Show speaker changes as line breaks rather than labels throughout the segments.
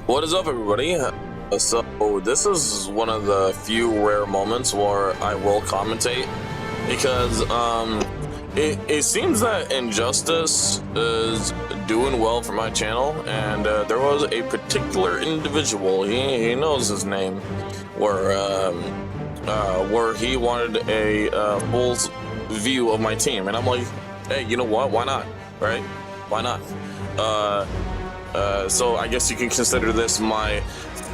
What is up, everybody? So this is one of the few rare moments where I will commentate because it seems that Injustice is doing well for my channel, and there was a particular individual, he knows his name, where he wanted a full view of my team, and I'm like, hey, you know what? Why not? Right? Why not? So I guess you can consider this my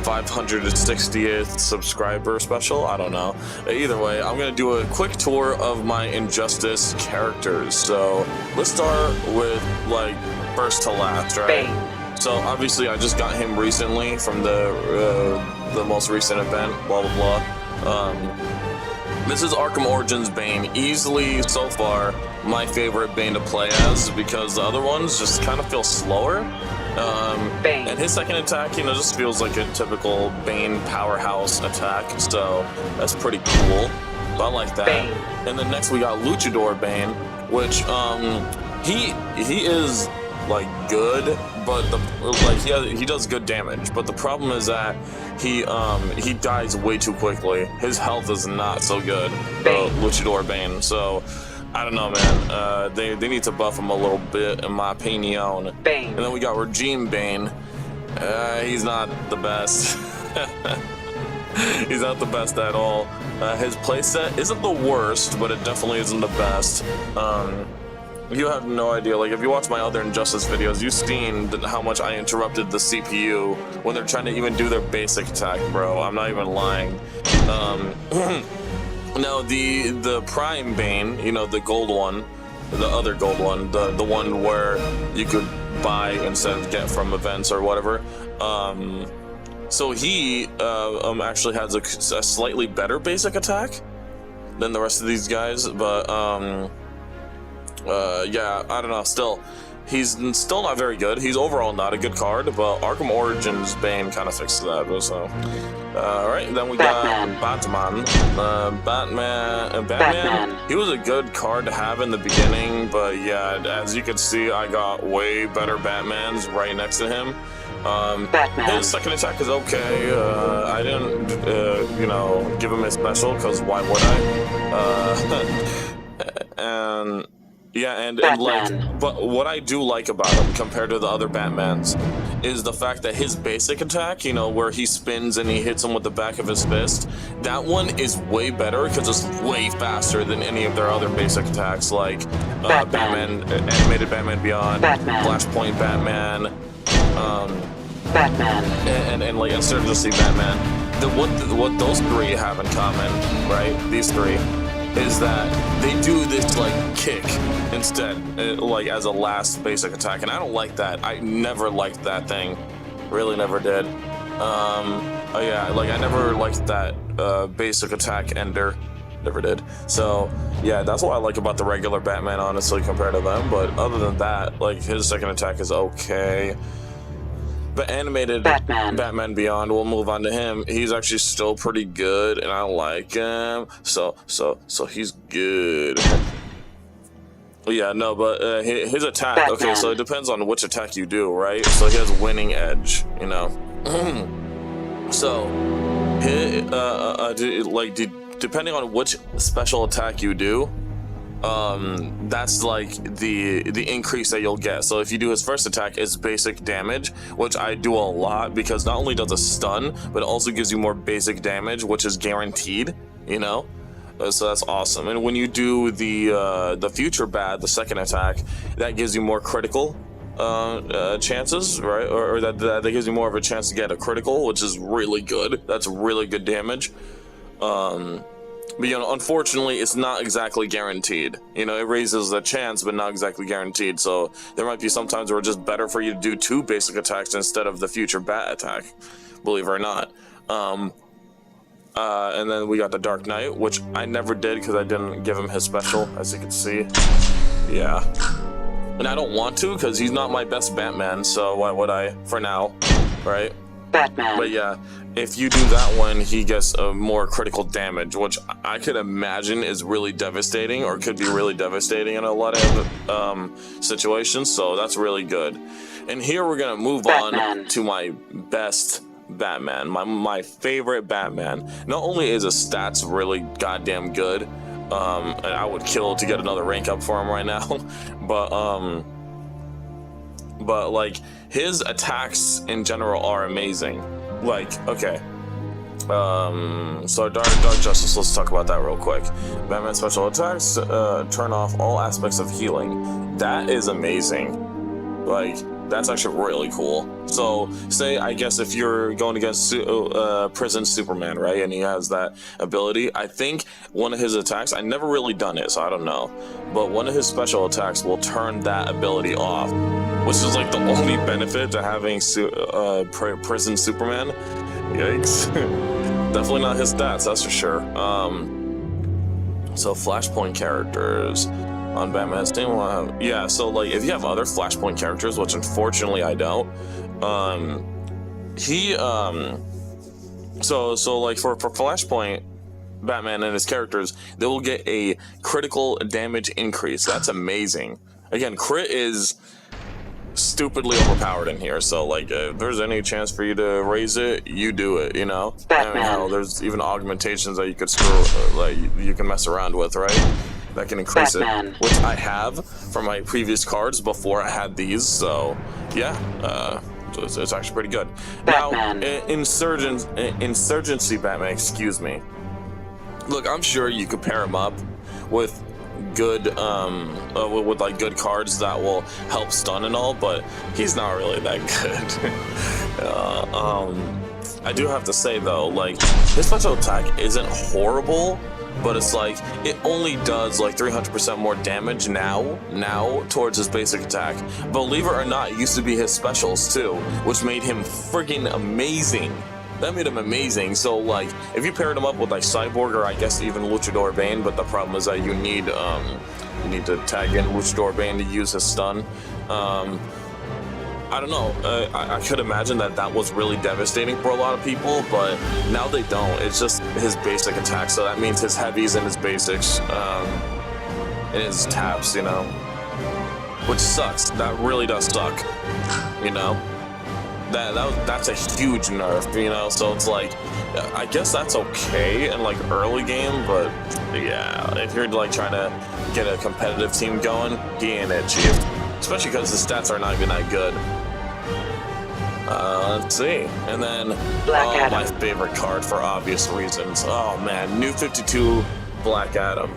560th subscriber special. I don't know. Either way, I'm gonna do a quick tour of my Injustice characters. So let's start with like first to last, right?
Bane.
So obviously I just got him recently from the most recent event. Blah blah blah. This is Arkham Origins Bane, easily so far my favorite Bane to play as, because the other ones just kind of feel slower.
Bane.
And his second attack, you know, just feels like a typical Bane powerhouse attack, so that's pretty cool. So I like that.
Bane.
And then next we got Luchador Bane, which he is like good, but he does good damage. But the problem is that he dies way too quickly. His health is not so good. Luchador Bane. So I don't know, man. They need to buff him a little bit, in my opinion.
Bane.
And then we got Regime Bane. He's not the best. He's not the best at all. His playset isn't the worst, but it definitely isn't the best. You have no idea. Like, if you watch my other Injustice videos, you've seen how much I interrupted the CPU when they're trying to even do their basic attack, bro. I'm not even lying. Now, the Prime Bane, you know, the gold one, the other gold one, the one where you could buy instead of get from events or whatever. So he actually has a slightly better basic attack than the rest of these guys, but yeah, I don't know. Still, he's still not very good. He's overall not a good card, but Arkham Origins Bane kind of fixed that. So, alright, then we got Batman. Batman. He was a good card to have in the beginning, but yeah, as you can see, I got way better Batmans right next to him. His second attack is okay. I didn't, you know, give him a special, because why would I? And yeah, and like, but what I do like about him compared to the other Batmans is the fact that his basic attack, you know, where he spins and he hits him with the back of his fist, that one is way better because it's way faster than any of their other basic attacks, like Batman, Animated Batman Beyond, Flashpoint Batman, and like Insurgency Batman. What those three have in common, right? These three, is that they do this like kick instead, like as a last basic attack, and I don't like that. I never liked that thing, really never did. Oh yeah, like I never liked that basic attack ender, never did. So yeah, that's what I like about the regular Batman, honestly, compared to them. But other than that, like his second attack is okay. But Animated Batman Beyond, we'll move on to him. He's actually still pretty good, and I like him. So he's good. Yeah, no, but his attack. Okay, so it depends on which attack you do, right? So he has winning edge, you know. So, depending on which special attack you do, that's like the increase that you'll get. So if you do his first attack, it's basic damage, which I do a lot, because not only does it stun, but it also gives you more basic damage, which is guaranteed, you know. So that's awesome. And when you do the future bad, the second attack, that gives you more critical chances, right? Or that gives you more of a chance to get a critical, which is really good. That's really good damage. But, you know, unfortunately, it's not exactly guaranteed. You know, it raises the chance, but not exactly guaranteed. So there might be some times where it's just better for you to do 2 basic attacks instead of the future bat attack, believe it or not. And then we got the Dark Knight, which I never did because I didn't give him his special, as you can see. Yeah. And I don't want to, because he's not my best Batman, so why would I, for now, right? But yeah, if you do that one, he gets more critical damage, which I could imagine is really devastating, or could be really devastating in a lot of situations, so that's really good. And here we're gonna move on to my best Batman, my favorite Batman. Not only is his stats really goddamn good, and I would kill to get another rank up for him right now, but like his attacks in general are amazing. Like, okay. So Dark Justice, let's talk about that real quick. Batman special attacks turn off all aspects of healing. That is amazing. Like, that's actually really cool. So, say, I guess if you're going against Prison Superman, right, and he has that ability, I think one of his attacks, I never really done it, so I don't know, but one of his special attacks will turn that ability off, which is like the only benefit to having Prison Superman. Yikes. Definitely not his stats, that's for sure. So Flashpoint characters on Batman's team, yeah, so like if you have other Flashpoint characters, which unfortunately I don't, so like for Flashpoint Batman and his characters, they will get a critical damage increase. That's amazing. Again, crit is stupidly overpowered in here, so like if there's any chance for you to raise it, you do it, you know. I mean, hell, there's even augmentations that you could screw, like you can mess around with, right? That can increase it, which I have from my previous cards before I had these, so yeah, it's actually pretty good. Now, Insurgency Batman, excuse me. Look, I'm sure you could pair him up with good with like good cards that will help stun and all, but he's not really that good. I do have to say though, like his special attack isn't horrible, but it's like it only does like 300% more damage now towards his basic attack. Believe it or not, it used to be his specials too, which made him freaking amazing. That made him amazing. So like if you paired him up with like Cyborg, or I guess even Luchador Bane, but the problem is that you need to tag in Luchador Bane to use his stun. I don't know, I could imagine that was really devastating for a lot of people, but now they don't. It's just his basic attack, so that means his heavies and his basics, and his taps, you know, which sucks. That really does suck, you know. That's a huge nerf, you know, so it's like, I guess that's okay in like early game, but yeah, if you're like trying to get a competitive team going, he ain't it, chief. Especially because the stats are not even that good. Let's see. And then my favorite card for obvious reasons. Oh man, New 52 Black Adam.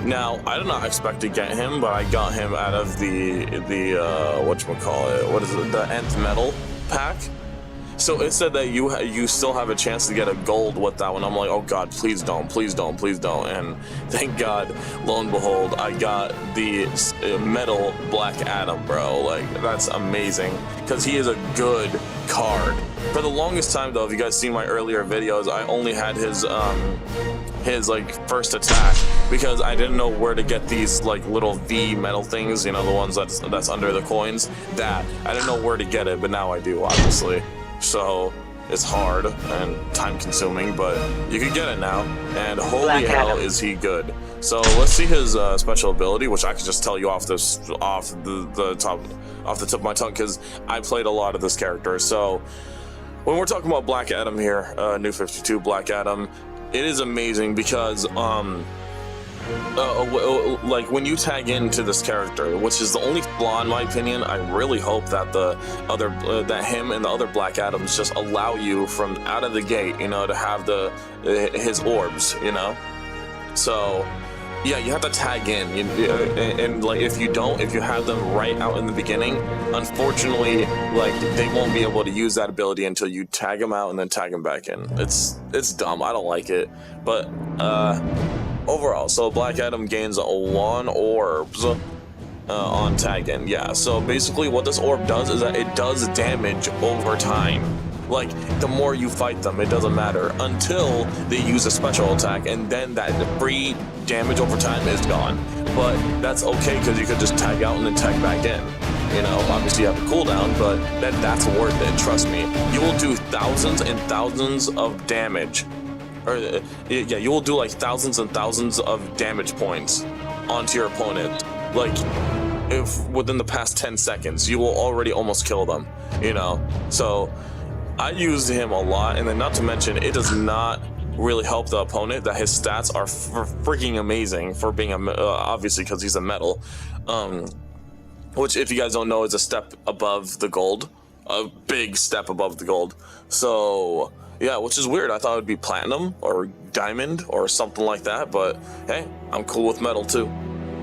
Now, I did not expect to get him, but I got him out of the whatchamacallit, what is it, the Nth Metal pack. So it said that you still have a chance to get a gold with that one. I'm like, oh god, please don't, please don't, please don't. And thank god, lo and behold, I got the metal Black Adam, bro. Like, that's amazing, because he is a good card. For the longest time though, if you guys seen my earlier videos, I only had his like first attack, because I didn't know where to get these like little V metal things, you know, the ones that's under the coins. That I didn't know where to get it, but now I do, obviously. So it's hard and time consuming, but you can get it now, and holy hell is he good. So let's see his special ability, which I can just tell you off the top of my tongue, because I played a lot of this character. So when we're talking about Black Adam here, New 52 Black Adam, it is amazing because like when you tag into this character, which is the only flaw in my opinion, I really hope that that him and the other Black Adams just allow you from out of the gate, you know, to have his orbs, you know. So yeah, you have to tag in, and like if you have them right out in the beginning, unfortunately, like they won't be able to use that ability until you tag them out and then tag them back in. It's dumb. I don't like it, but overall, so Black Adam gains 1 orbs on tag in. Yeah, so basically what this orb does is that it does damage over time. Like, the more you fight them, it doesn't matter until they use a special attack, and then that free damage over time is gone. But that's okay, because you could just tag out and then tag back in. You know, obviously you have a cooldown, but that's worth it, trust me. You will do thousands and thousands of damage. Or, yeah, you will do like thousands and thousands of damage points onto your opponent. Like, if within the past 10 seconds, you will already almost kill them, you know? So I used him a lot, and then not to mention, it does not really help the opponent that his stats are freaking amazing for being obviously because he's a metal, which if you guys don't know is a step above the gold, a big step above the gold. So yeah, which is weird. I thought it would be platinum or diamond or something like that, but hey, I'm cool with metal too.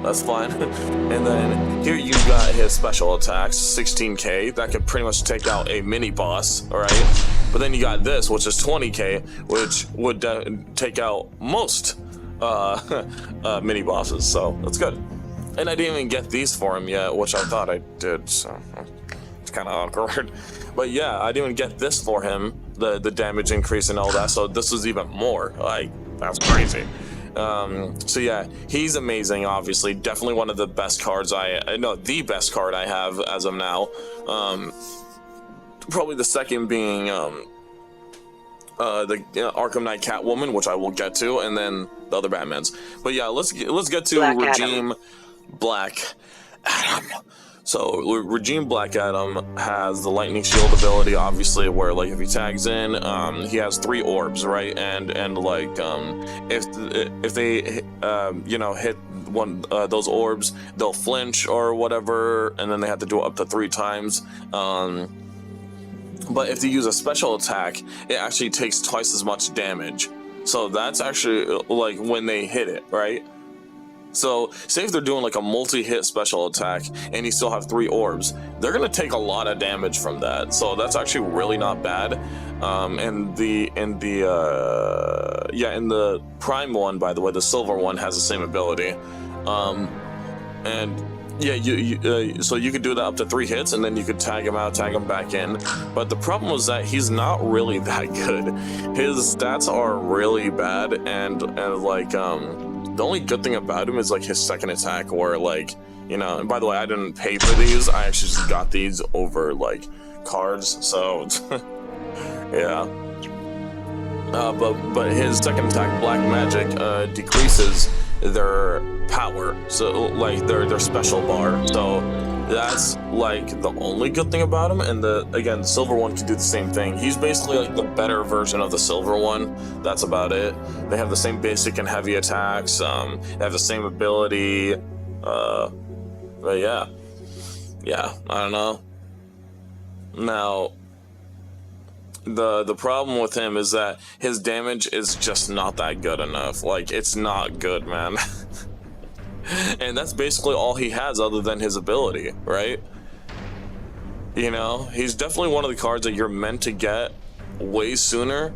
That's fine. And then here you got his special attacks, 16k. That could pretty much take out a mini boss, all right? But then you got this, which is 20k, which would take out most mini bosses. So that's good. And I didn't even get these for him yet, which I thought I did. So it's kind of awkward. But yeah, I didn't even get this for him, the damage increase and all that. So this is even more. Like, that's crazy. So yeah, he's amazing, obviously. Definitely one of the best cards the best card I have as of now. Probably the second being the Arkham Knight Catwoman, which I will get to, and then the other Batmans. But yeah, let's get to Regime Black Adam. So Regime Black Adam has the Lightning Shield ability, obviously, where like if he tags in, he has 3 orbs, right? And like if they hit one those orbs, they'll flinch or whatever, and then they have to do it up to 3 times. But if they use a special attack, it actually takes twice as much damage. So that's actually like when they hit it, right? So say if they're doing like a multi-hit special attack and you still have 3 orbs, they're gonna take a lot of damage from that. So that's actually really not bad. In the Prime one, by the way, the silver one has the same ability. And yeah, so you could do that up to 3 hits, and then you could tag him out, tag him back in. But the problem was that he's not really that good. His stats are really bad, and like the only good thing about him is like his second attack, where like, you know, and by the way, I didn't pay for these. I actually just got these over like cards. So yeah. But his second attack, Black Magic, decreases their power, so like their special bar. So that's like the only good thing about him. And the silver one can do the same thing. He's basically like the better version of the silver one. That's about it. They have the same basic and heavy attacks. They have the same ability. But yeah, I don't know. Now the problem with him is that his damage is just not that good enough. Like, it's not good, man. And that's basically all he has other than his ability, right? You know, he's definitely one of the cards that you're meant to get way sooner,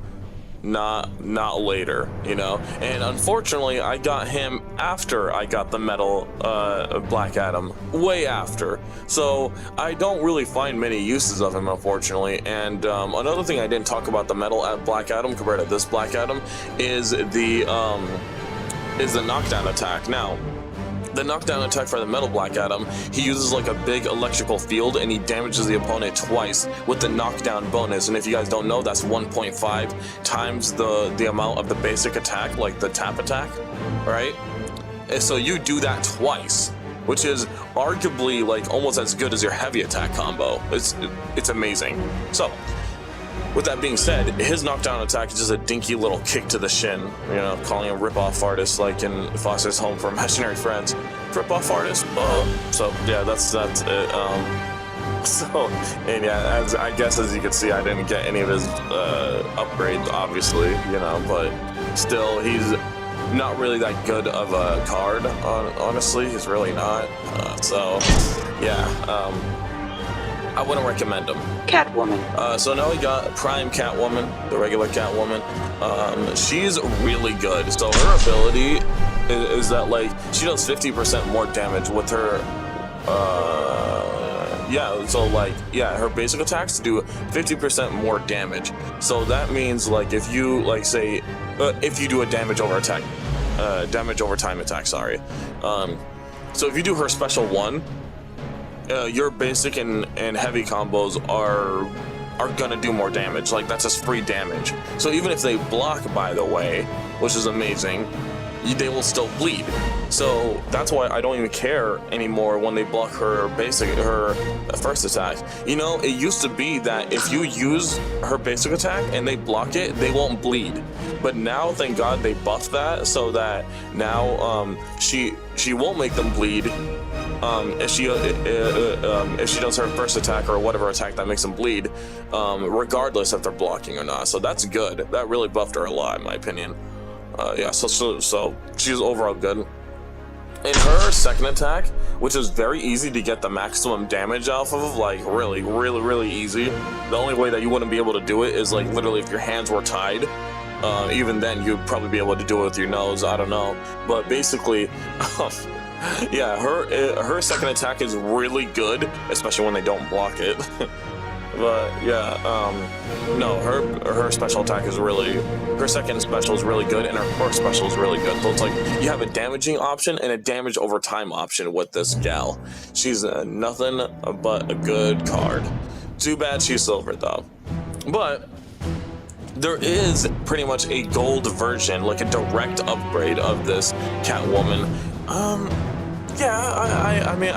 not later, you know? And unfortunately, I got him after I got the metal Black Adam, way after. So I don't really find many uses of him, unfortunately. And another thing I didn't talk about the metal Black Adam compared to this Black Adam is the knockdown attack. Now, the knockdown attack for the metal Black Adam, he uses like a big electrical field and he damages the opponent twice with the knockdown bonus. And if you guys don't know, that's 1.5 times the amount of the basic attack, like the tap attack, right? And so you do that twice, which is arguably like almost as good as your heavy attack combo. It's amazing. So with that being said, his knockdown attack is just a dinky little kick to the shin, you know, calling him rip-off artist like in Foster's Home for Imaginary Friends. Rip-off artist. So yeah, that's it. So, and yeah, I guess as you can see, I didn't get any of his upgrades, obviously, you know, but still, he's not really that good of a card, honestly. He's really not. So yeah, I wouldn't recommend him.
Catwoman.
So now we got Prime Catwoman, the regular Catwoman. She's really good. So her ability is that like she does 50% more damage with her. Her basic attacks do 50% more damage. So that means like if you like say if you do a damage over time attack, sorry. So if you do her special one, your basic and heavy combos are gonna do more damage. Like, that's just free damage. So even if they block, by the way, which is amazing, they will still bleed. So that's why I don't even care anymore when they block her first attack. You know, it used to be that if you use her basic attack and they block it, they won't bleed. But now, thank God, they buffed that so that now she won't make them bleed if she does her first attack or whatever attack that makes them bleed, regardless if they're blocking or not. So that's good. That really buffed her a lot, in my opinion. Yeah, so she's overall good. In her second attack, which is very easy to get the maximum damage off of, like really easy. The only way that you wouldn't be able to do it is like literally if your hands were tied. Even then, you'd probably be able to do it with your nose. I don't know, but basically, yeah, her second attack is really good, especially when they don't block it. But yeah, no, her special attack is her second special is really good, and her first special is really good. So it's like you have a damaging option and a damage over time option with this gal. She's nothing but a good card. Too bad she's silver though. But there is pretty much a gold version, like a direct upgrade of this Catwoman. Yeah, I mean,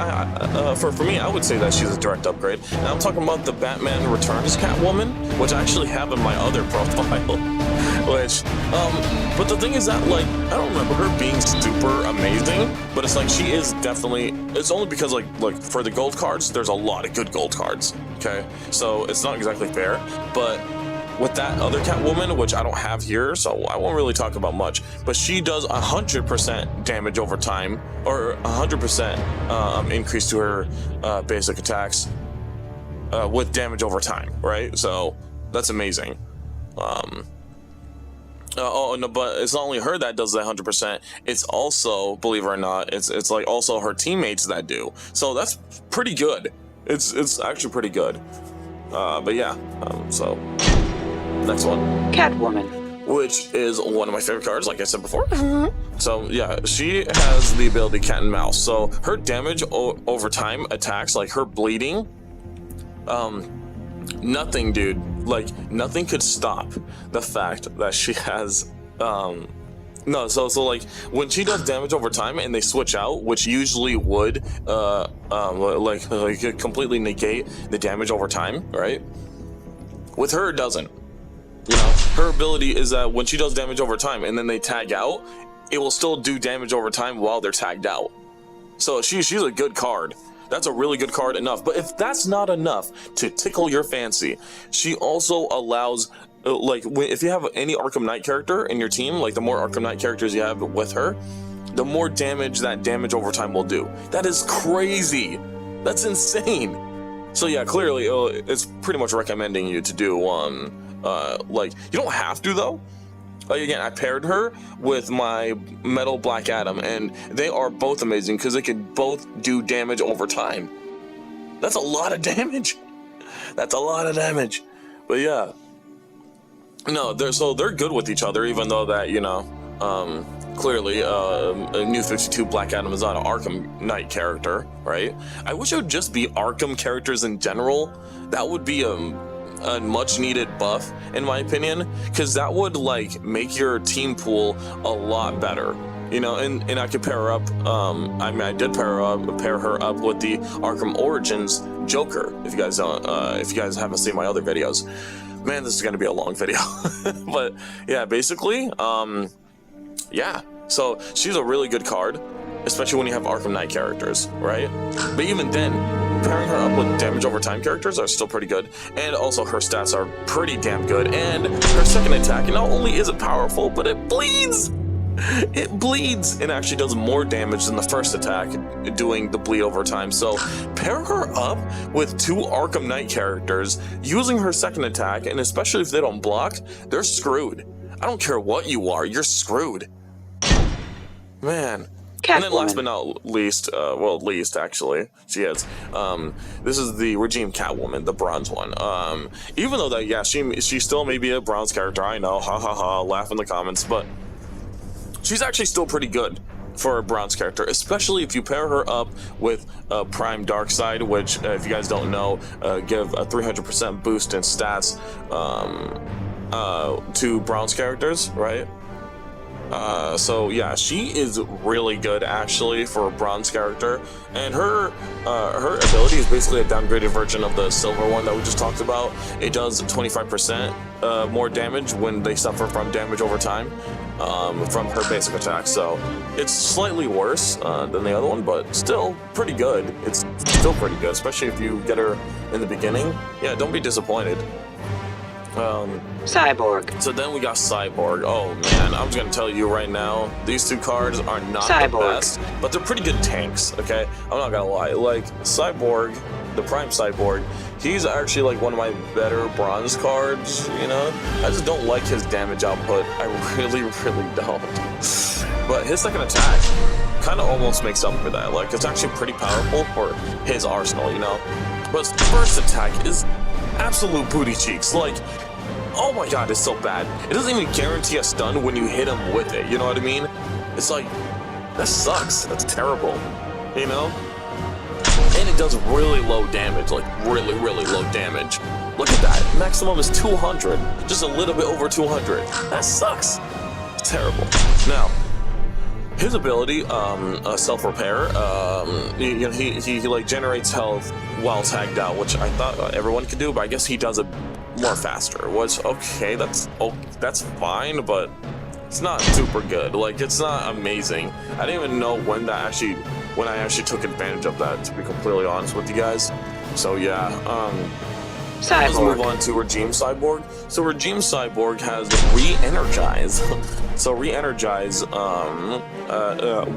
for me, I would say that she's a direct upgrade. And I'm talking about the Batman Returns Catwoman, which I actually have in my other profile. But the thing is that, like, I don't remember her being super amazing, but it's like she is definitely. It's only because like for the gold cards, there's a lot of good gold cards. Okay, so it's not exactly fair, but with that other Catwoman, which I don't have here, so I won't really talk about much, but she does 100% damage over time, or 100% increase to her basic attacks with damage over time, right? So that's amazing. Oh no, but it's not only her that does that 100%. It's also, believe it or not, it's like also her teammates that do. So that's pretty good. It's actually pretty good. But yeah, so. Next one,
Catwoman,
which is one of my favorite cards, like I said before. So yeah, she has the ability Cat and Mouse. So her damage over time attacks, like her bleeding, nothing, dude. Like nothing could stop the fact that she has no. So like when she does damage over time and they switch out, which usually would like completely negate the damage over time, right? With her, it doesn't. You know, her ability is that when she does damage over time and then they tag out, it will still do damage over time while they're tagged out. So she's a good card. That's a really good card enough. But if that's not enough to tickle your fancy, she also allows, like, if you have any Arkham Knight character in your team, like the more Arkham Knight characters you have with her, the more damage that damage over time will do. That is crazy. That's insane. So yeah, clearly it's pretty much recommending you to do like, you don't have to though. Like again, I paired her with my Metal Black Adam, and they are both amazing because they can both do damage over time. That's a lot of damage. That's a lot of damage. But yeah, no, they're good with each other, even though that, you know, clearly a New 52 Black Adam is not an Arkham Knight character, right? I wish it would just be Arkham characters in general. That would be a much needed buff, in my opinion, because that would like make your team pool a lot better, you know. And I could pair her up. I mean, I did pair her up with the Arkham Origins Joker. If you guys don't, if you guys haven't seen my other videos, man, this is gonna be a long video. But yeah, basically, yeah. So she's a really good card, especially when you have Arkham Knight characters, right? But even then, pairing her up with damage over time characters are still pretty good, and also her stats are pretty damn good. And her second attack, not only is it powerful, but it bleeds. It bleeds and actually does more damage than the first attack, doing the bleed over time. So pair her up with two Arkham Knight characters using her second attack, and especially if they don't block, they're screwed. I don't care what you are, you're screwed, man.
Catwoman.
And then last but not least, well, least actually, she is. This is the Regime Catwoman, the bronze one. Even though that, yeah, she still may be a bronze character. I know, ha ha ha, laugh in the comments, but she's actually still pretty good for a bronze character, especially if you pair her up with Prime Darkseid, which, if you guys don't know, give a 300% boost in stats to bronze characters, right? So yeah, she is really good actually for a bronze character, and her ability is basically a downgraded version of the silver one that we just talked about. It does 25% more damage when they suffer from damage over time from her basic attack. So it's slightly worse than the other one, but still pretty good. It's still pretty good, especially if you get her in the beginning. Yeah, don't be disappointed.
Cyborg.
So then we got Cyborg. Oh man, I'm just gonna tell you right now, these two cards are not
Cyborg.
the best, but they're pretty good tanks, okay? I'm not gonna lie. Like, Cyborg, the Prime Cyborg, he's actually like one of my better bronze cards, you know? I just don't like his damage output. I really don't. But his second attack kind of almost makes up for that. Like, it's actually pretty powerful for his arsenal, you know? But his first attack is absolute booty cheeks. Like, oh my god, it's so bad. It doesn't even guarantee a stun when you hit him with it, you know what I mean? It's like, that sucks. That's terrible, you know? And it does really low damage, like really low damage. Look at that, maximum is 200, just a little bit over 200. That sucks. It's terrible. Now, his ability, self-repair, you know, he like generates health while tagged out, which I thought everyone could do, but I guess he does it more faster. Which, okay, that's fine, but it's not super good. Like, it's not amazing. I didn't even know when I actually took advantage of that, to be completely honest with you guys. So yeah, let's move on to Regime Cyborg. So Regime Cyborg has Re-Energize. So Re-Energize,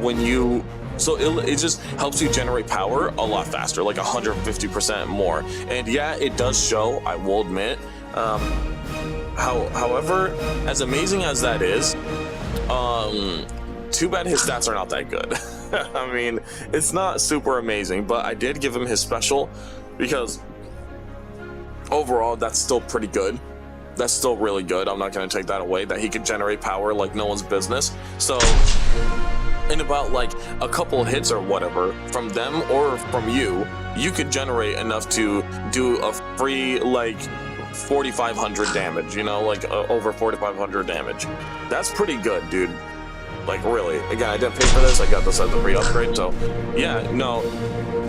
when you... So it just helps you generate power a lot faster, like 150% more. And yeah, it does show, I will admit. However, as amazing as that is, too bad his stats are not that good. I mean, it's not super amazing, but I did give him his special because overall, that's still pretty good. That's still really good. I'm not going to take that away, that he could generate power like no one's business. So in about like a couple hits or whatever from them or from you, you could generate enough to do a free like 4,500 damage, you know, like over 4,500 damage. That's pretty good, dude. Like, really. Again, I didn't pay for this. I got this as a free upgrade, so yeah, no.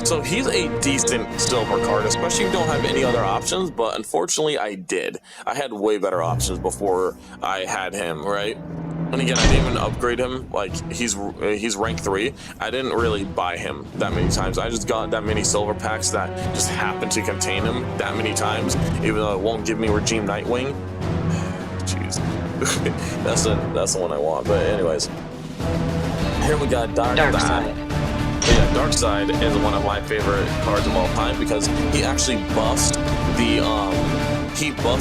So he's a decent silver card, especially if you don't have any other options, but unfortunately I did. I had way better options before I had him, right? And again, I didn't even upgrade him. Like, he's rank 3. I didn't really buy him that many times. I just got that many silver packs that just happened to contain him that many times, even though it won't give me Regime Nightwing. Jeez. that's the one I want. But anyways, here we got Darkseid. Yeah, Darkseid is one of my favorite cards of all time because he actually buffs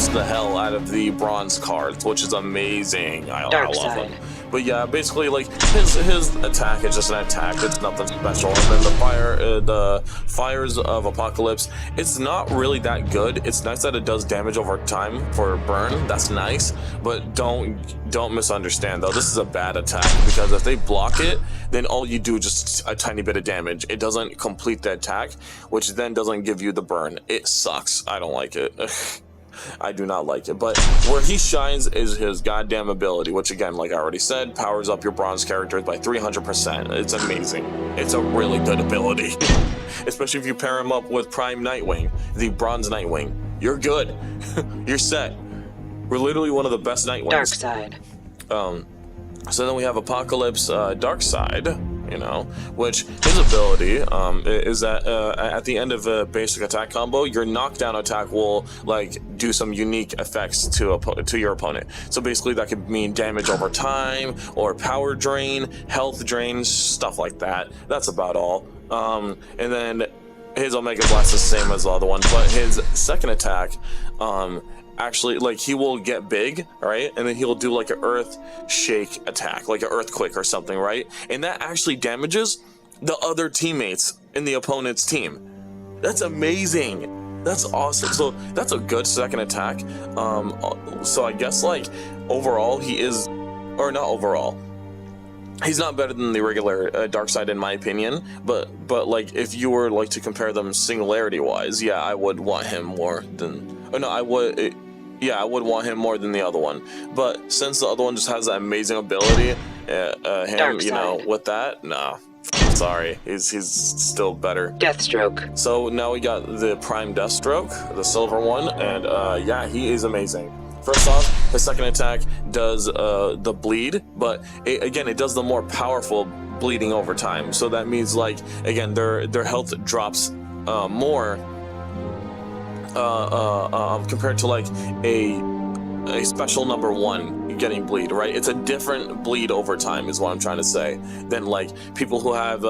the hell out of the bronze cards, which is amazing. I love him. But yeah, basically, like, his attack is just an attack. It's nothing special. And then the Fires of Apocalypse, it's not really that good. It's nice that it does damage over time for burn. That's nice. But don't misunderstand, though. This is a bad attack because if they block it, then all you do is just a tiny bit of damage. It doesn't complete the attack, which then doesn't give you the burn. It sucks. I don't like it. I do not like it, but where he shines is his goddamn ability, which again, like I already said, powers up your bronze characters by 300%. It's amazing. It's a really good ability, especially if you pair him up with Prime Nightwing, the bronze Nightwing. You're good. You're set. We're literally one of the best Nightwings.
Darkseid.
So then we have Apocalypse Darkseid, you know, which his ability is that at the end of a basic attack combo, your knockdown attack will like do some unique effects to your opponent. So basically that could mean damage over time or power drain, health drain, stuff like that. That's about all. And then his Omega Blast is the same as the other one, but his second attack actually, like, he will get big, right? And then he'll do like an earth shake attack, like an earthquake or something, right? And that actually damages the other teammates in the opponent's team. That's amazing. That's awesome. So that's a good second attack. So I guess like overall he is, or not overall, he's not better than the regular Darkseid in my opinion, but like if you were like to compare them singularity wise, yeah, I would want him more than, or no, I would want him more than the other one. But since the other one just has that amazing ability, him, you know, with that, nah. Sorry, he's still better.
Deathstroke.
So now we got the Prime Deathstroke, the silver one, and yeah, he is amazing. First off, his second attack does the bleed, but again, it does the more powerful bleeding over time. So that means, like, again, their health drops more compared to like a special number 1 getting bleed, right? It's a different bleed over time is what I'm trying to say than like people who have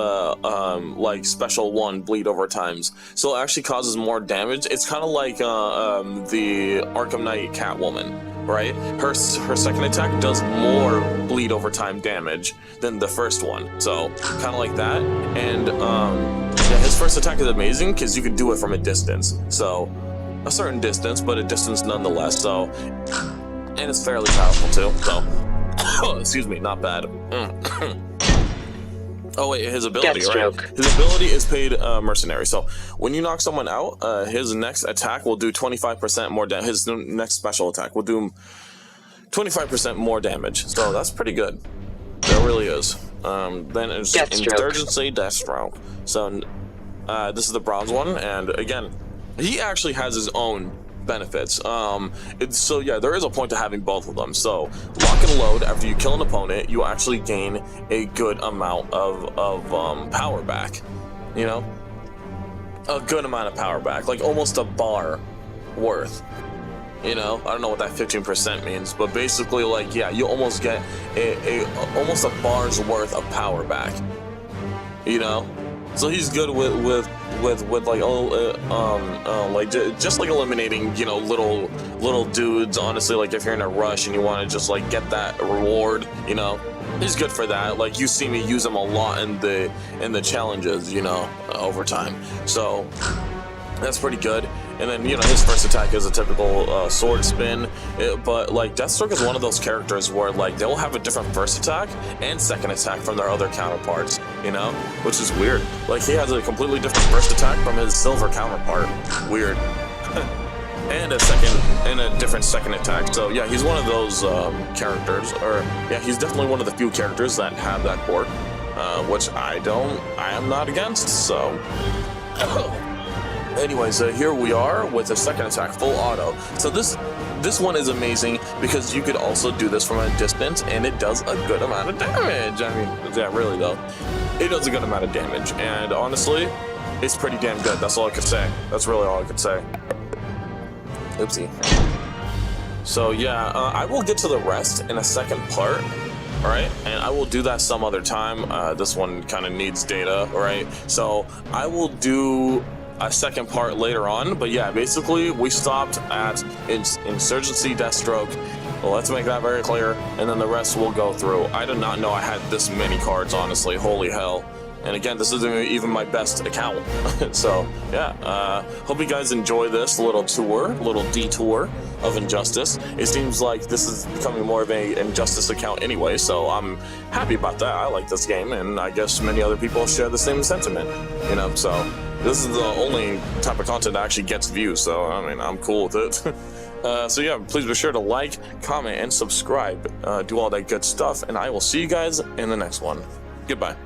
like special 1 bleed over times. So it actually causes more damage. It's kind of like the Arkham Knight Catwoman, right? Her second attack does more bleed over time damage than the first one. So kind of like that. And yeah, his first attack is amazing because you can do it from a distance. So a certain distance, but a distance nonetheless. So, and it's fairly powerful too. So, excuse me, not bad. Oh wait, his ability,
Deathstroke.
right? His ability is paid mercenary. So when you knock someone out, his next attack will do 25% more damage. His next special attack will do 25% more damage. So that's pretty good. That really is. Then it's Insurgency Deathstroke. So this is the bronze one, and again, he actually has his own benefits. So yeah, there is a point to having both of them. So lock and load, after you kill an opponent, you actually gain a good amount of power back. You know, a good amount of power back, like almost a bar worth. You know, I don't know what that 15% means, but basically, like, yeah, you almost get almost a bar's worth of power back. You know, so he's good with like like just like eliminating, you know, little dudes. Honestly, like if you're in a rush and you want to just like get that reward, you know, he's good for that. Like you see me use him a lot in the challenges, you know, over time. So that's pretty good. And then, you know, his first attack is a typical sword spin, but like Deathstroke is one of those characters where like they'll have a different first attack and second attack from their other counterparts, you know, which is weird. Like he has a completely different first attack from his silver counterpart. Weird. And a different second attack. So yeah, he's one of those characters, or yeah, he's definitely one of the few characters that have that quirk, which I am not against. So. Anyways, here we are with the second attack, full auto. So this one is amazing because you could also do this from a distance, and it does a good amount of damage. I mean, yeah, really though, it does a good amount of damage, and honestly, it's pretty damn good. That's all I could say. That's really all I could say. Oopsie. So yeah, I will get to the rest in a second part. All right, and I will do that some other time. This one kind of needs data, right? So I will do a second part later on, but yeah, basically we stopped at Insurgency Deathstroke. Well, let's make that very clear, and then the rest we'll go through. I did not know I had this many cards, honestly. Holy hell. And again, this isn't even my best account. So yeah, hope you guys enjoy this little detour of Injustice. It seems like this is becoming more of an Injustice account anyway, so I'm happy about that. I like this game, and I guess many other people share the same sentiment, you know, so this is the only type of content that actually gets views, so I mean, I'm cool with it. So yeah, please be sure to like, comment, and subscribe. Do all that good stuff, and I will see you guys in the next one. Goodbye.